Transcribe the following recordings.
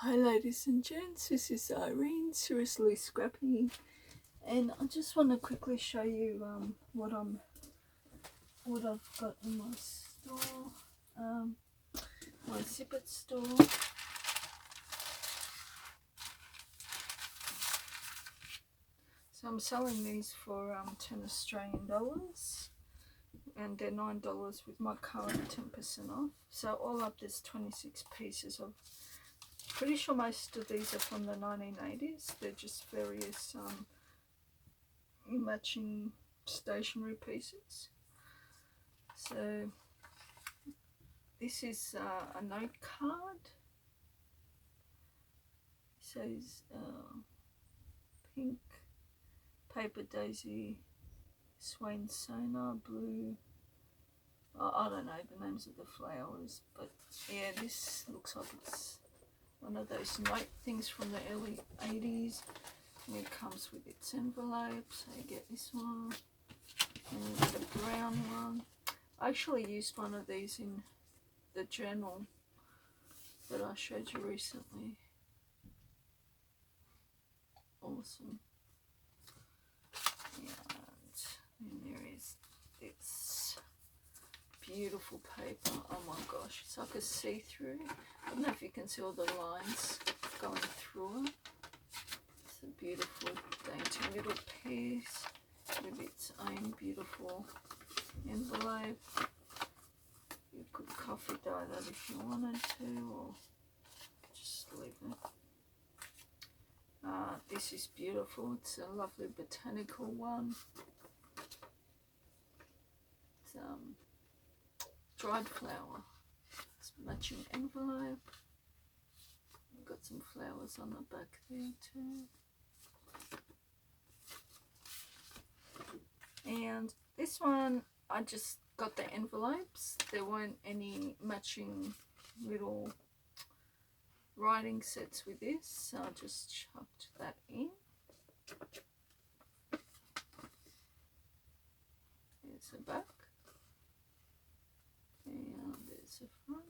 Hi ladies and gents, this is Irene, seriously scrappy, and I just want to quickly show you what I've got in my store, my zibbet store. So I'm selling these for 10 Australian dollars, and they're $9 with my current 10% off. So all up there's 26 pieces of. Pretty sure most of these are from the 1980s. They're just various matching stationery pieces. So this is a note card. It says pink, paper daisy, swain sona, blue. I don't know the names of the flowers, but yeah, this looks like it's one of those note things from the early 80s. And it comes with its envelope, so you get this one, and you get a brown one. I actually used one of these in the journal that I showed you recently. Awesome. And there is this beautiful paper. Oh my gosh, it's like a see-through. I don't know if you can see all the lines going through it. It's a beautiful dainty little piece with its own beautiful envelope. You could coffee dye that if you wanted to, or just leave it. This is beautiful. It's a lovely botanical one. It's dried flower. It's matching envelope. Got some flowers on the back there too. And this one, I just got the envelopes. There weren't any matching little writing sets with this, so I just chucked that in. There's the back, and there's the front.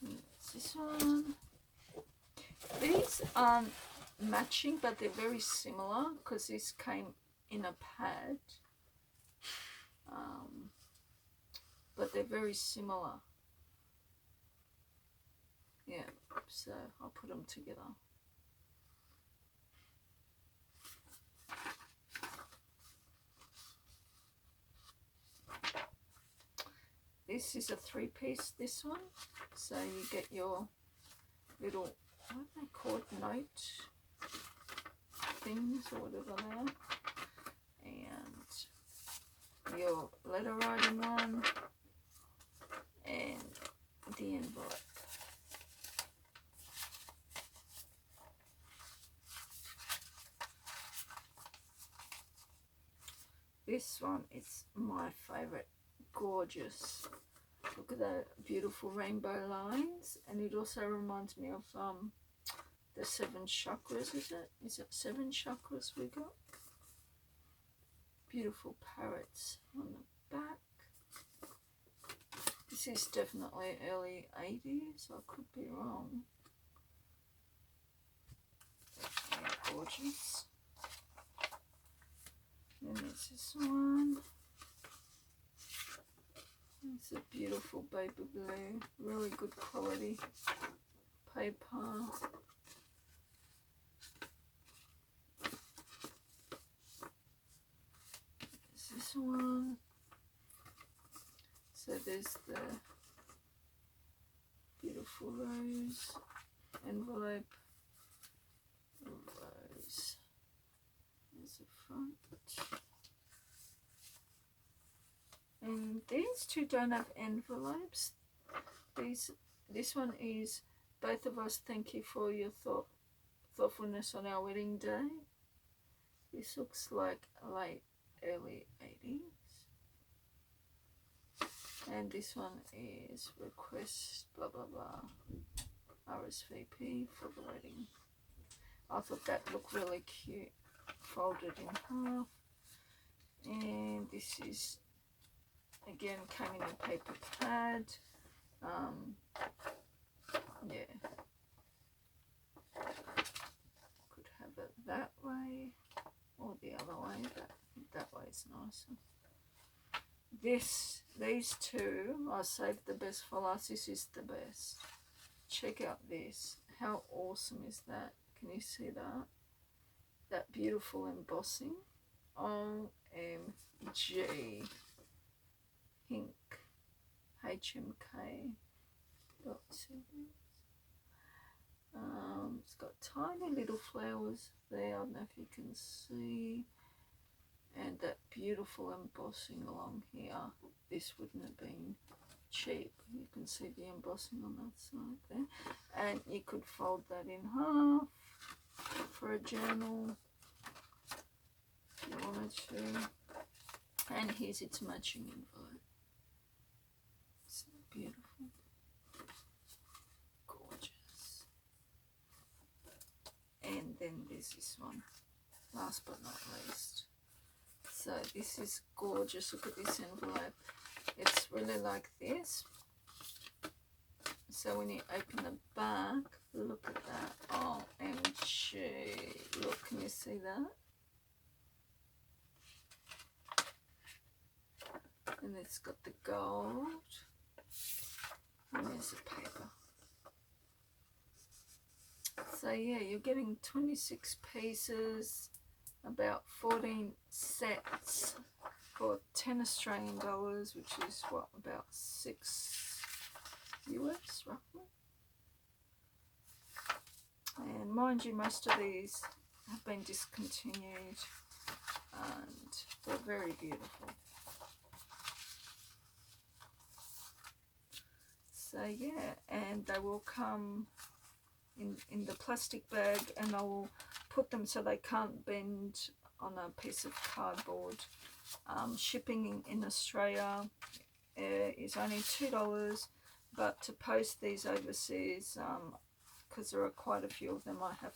And there's this one. These aren't matching, but they're very similar because this came in a pad, but they're very similar. Yeah, so I'll put them together. This is a 3-piece, this one. So you get your little, what are they called, note things or whatever they are. And your letter writing one. And the envelope. This one is my favorite. Gorgeous. Look at the beautiful rainbow lines, and it also reminds me of the 7 chakras. Is it 7 chakras we got? Beautiful parrots on the back. This is definitely early 80s. I could be wrong. Yeah, gorgeous. Then there's this one. It's a beautiful baby blue, really good quality paper. There's this one. So there's the beautiful rose envelope. Rose. There's the front. And these two don't have envelopes. This one is, both of us thank you for your thoughtfulness on our wedding day. This looks like early 80s. And this one is request blah blah blah RSVP for the wedding. I thought that looked really cute, folded in half. And this is, again, came in a paper pad. nicer. These two, I saved the best for last. This is the best. Check out this. How awesome is that? Can you see that? That beautiful embossing. OMG. Pink. HMK. It's got tiny little flowers there. I don't know if you can see. And that beautiful embossing along here. This wouldn't have been cheap. You can see the embossing on that side there. And you could fold that in half for a journal if you wanted to. And here's its matching envelope. It's beautiful. Gorgeous. And then there's this one. Last but not least. So this is gorgeous. Look at this envelope. It's really like this. So when you open the back, look at that. OMG. Look, can you see that? And it's got the gold. And there's the paper. So yeah, you're getting 26 pieces, about 14 sets for 10 Australian dollars, which is what, about 6 US roughly. And mind you, most of these have been discontinued and they're very beautiful. So yeah, and they will come in the plastic bag, and I will put them so they can't bend on a piece of cardboard. Shipping in Australia is only $2, but to post these overseas, because there are quite a few of them, I have